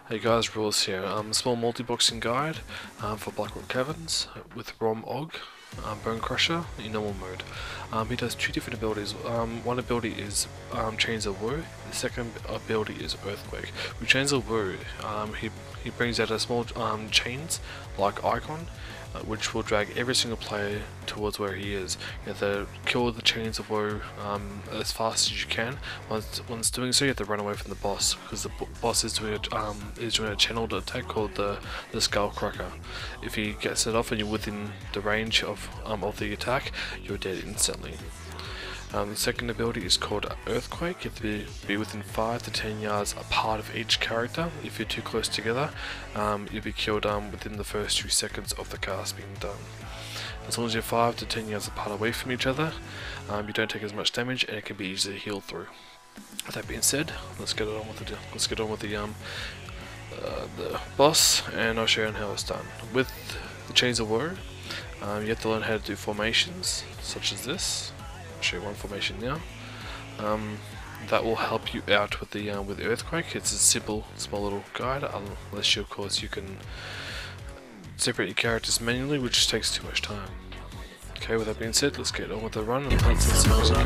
Hey guys, Rules here. Small multi-boxing guide for Blackrock Caverns with Rom Og, Bone Crusher in normal mode. He does two different abilities. One ability is Chains of Woe. The second ability is Earthquake. With Chains of Woe, he brings out a small chains like icon, which will drag every single player towards where he is. You have to kill the Chains of Woe as fast as you can. Once doing so, you have to run away from the boss, because the boss is doing a channeled attack called the Skull Cracker. If he gets it off and you're within the range of the attack, you're dead instantly. The second ability is called Earthquake. You have to be within 5 to 10 yards apart of each character. If you're too close together, you'll be killed within the first 2 seconds of the cast being done. As long as you're 5 to 10 yards apart away from each other, you don't take as much damage and it can be easily healed through. With that being said, let's get on with the boss, and I'll show you how it's done. With the Chains of Woe, you have to learn how to do formations such as this. I'll show you one formation now. That will help you out with the with Earthquake. It's a simple, small little guide, unless you, of course, you can separate your characters manually, which takes too much time. Okay, with that being said, let's get on with the run and play some music.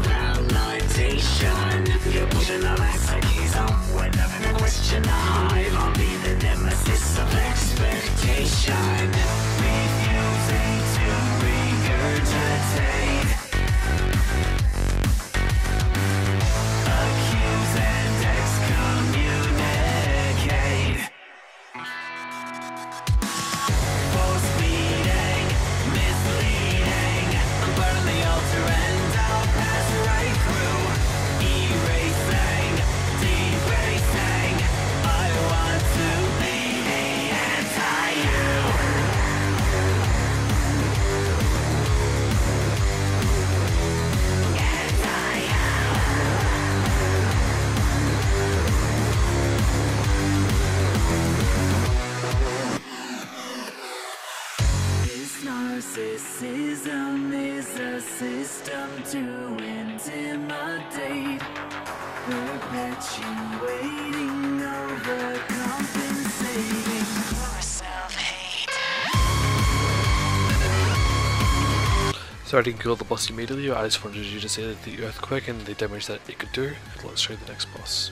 Narcissism is a system to intimidate, perpetuating, overcompensating for self-hate. So I didn't kill the boss immediately, I just wanted you to see the Earthquake and the damage that it could do. Let's show you the next boss.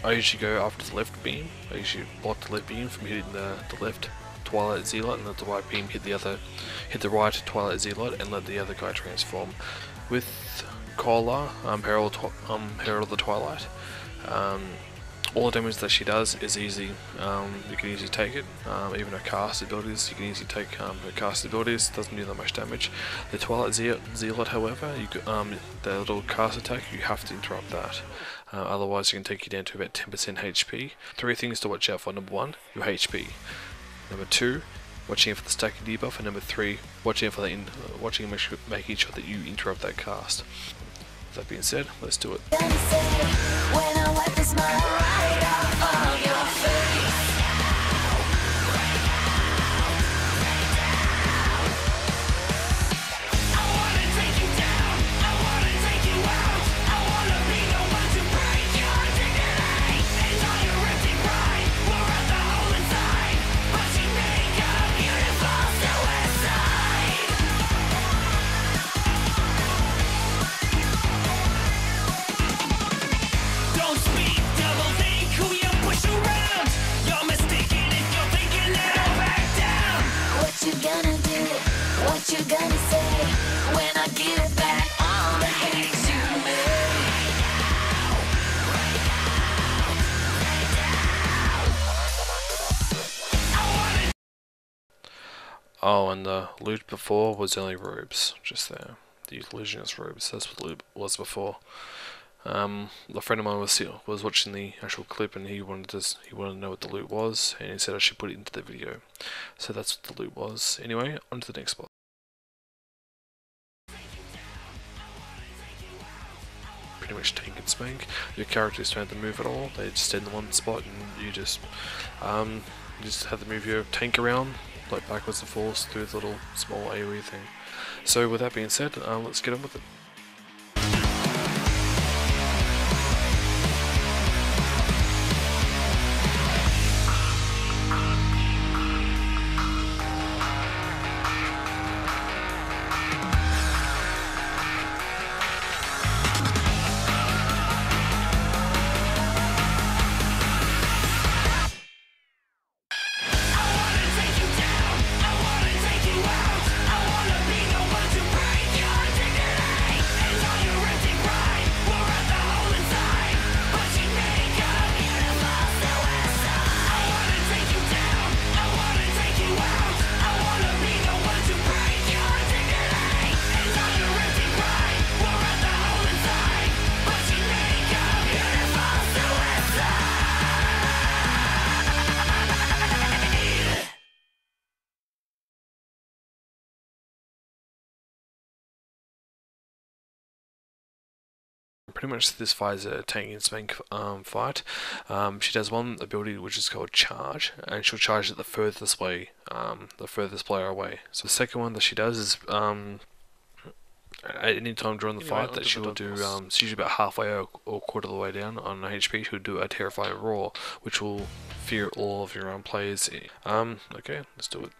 I usually go after the left beam. I usually block the left beam from hitting the left Twilight Zealot, and let the right beam hit the right Twilight Zealot and let the other guy transform. With Koala, Herald of the Twilight, all the damage that she does is easy. You can easily take it. Even her cast abilities, you can easily take her cast abilities. Doesn't do that much damage. The Twilight Zealot, however, the little cast attack, you have to interrupt that. Otherwise, it can take you down to about 10% HP. 3 things to watch out for: number 1, your HP. Number 2, watching out for the stacking debuff, and number 3, watching out for making sure that you interrupt that cast. With that being said, let's do it. What you gonna say when I give back all the hate you made? Oh, and the loot before was only robes, just there. The illusionist robes, that's what the loot was before. A friend of mine was watching the actual clip, and he wanted to know what the loot was, and he said I should put it into the video. So that's what the loot was. Anyway, on to the next boss. Pretty much tank and spank. Your characters don't have to move at all. They just stand in one spot, and you just have to move your tank around, like backwards and forwards through the little small AoE thing. So with that being said, let's get on with it. pretty much this fight is a tank and spank fight. She does one ability which is called charge, and she'll charge it the furthest player away. So the second one that she does is at any time during the fight that she will do, it's usually about halfway or quarter of the way down on HP, she'll do a terrifying roar, which will fear all of your own players. Okay, let's do it.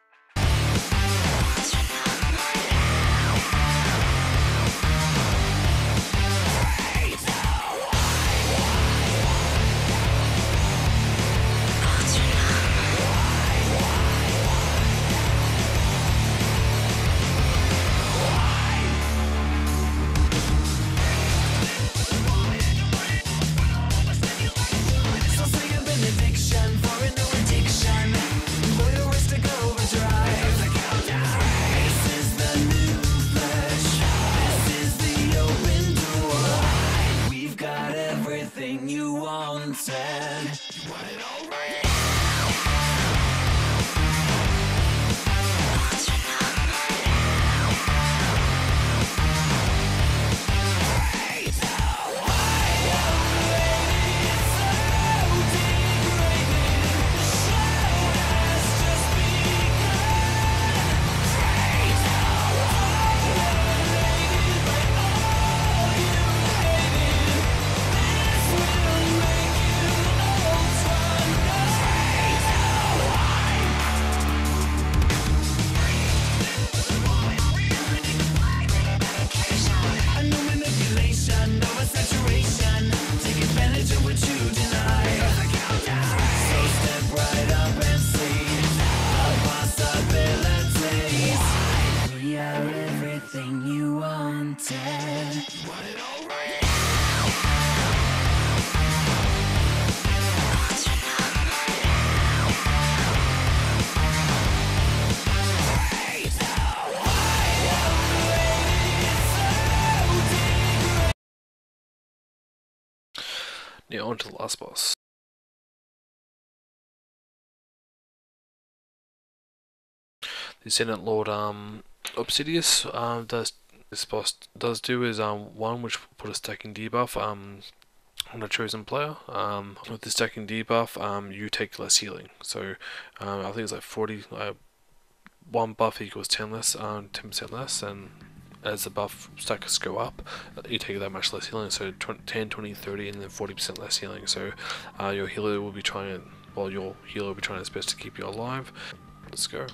Now on to the last boss. The Ascendant Lord Obsidious this boss does do is one which will put a stacking debuff on a chosen player. With the stacking debuff, you take less healing. So I think it's like 40. One buff equals 10% less, and as the buff stacks go up, you take that much less healing. So 10, 20, 30, and then 40% less healing. So your healer will be trying, your healer will be trying its best to keep you alive. Let's go.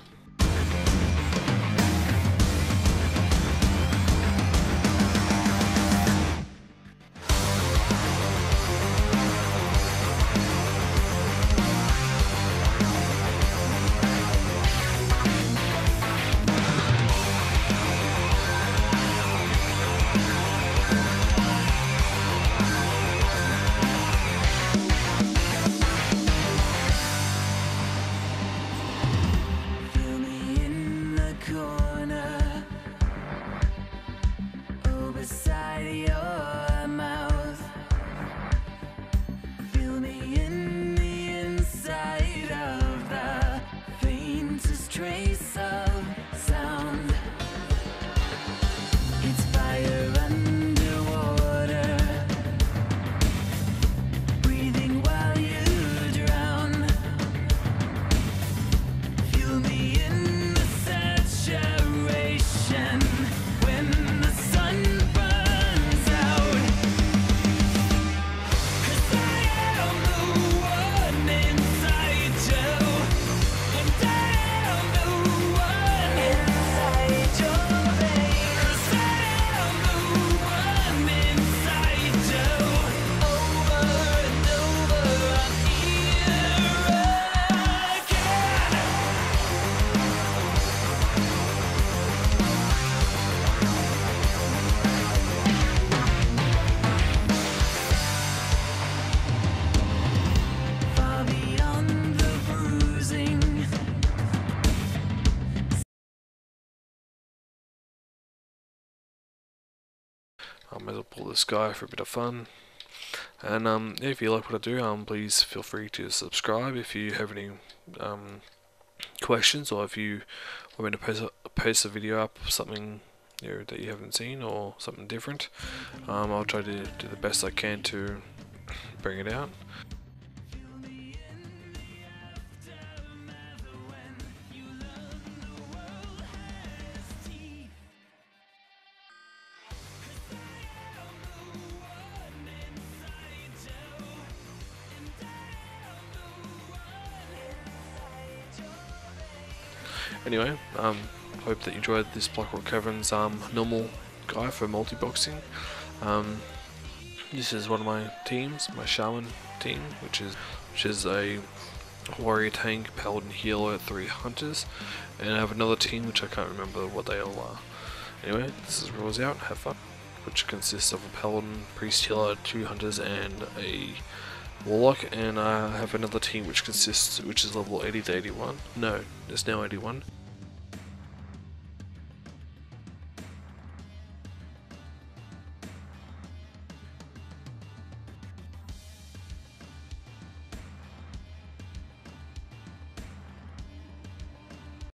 I might as well pull this guy for a bit of fun. And yeah, if you like what I do, please feel free to subscribe if you have any questions, or if you want me to post a video up, something that you haven't seen or something different. I'll try to do the best I can to bring it out. Anyway, hope that you enjoyed this Blackrock Caverns normal guy for multi-boxing. This is one of my teams, my shaman team, which is a warrior, tank, paladin, healer, 3 hunters, and I have another team which I can't remember what they all are. Anyway, this is Rules Out, have fun, which consists of a paladin, priest, healer, 2 hunters, and a warlock, and I have another team which is level 80 to 81. No, it's now 81.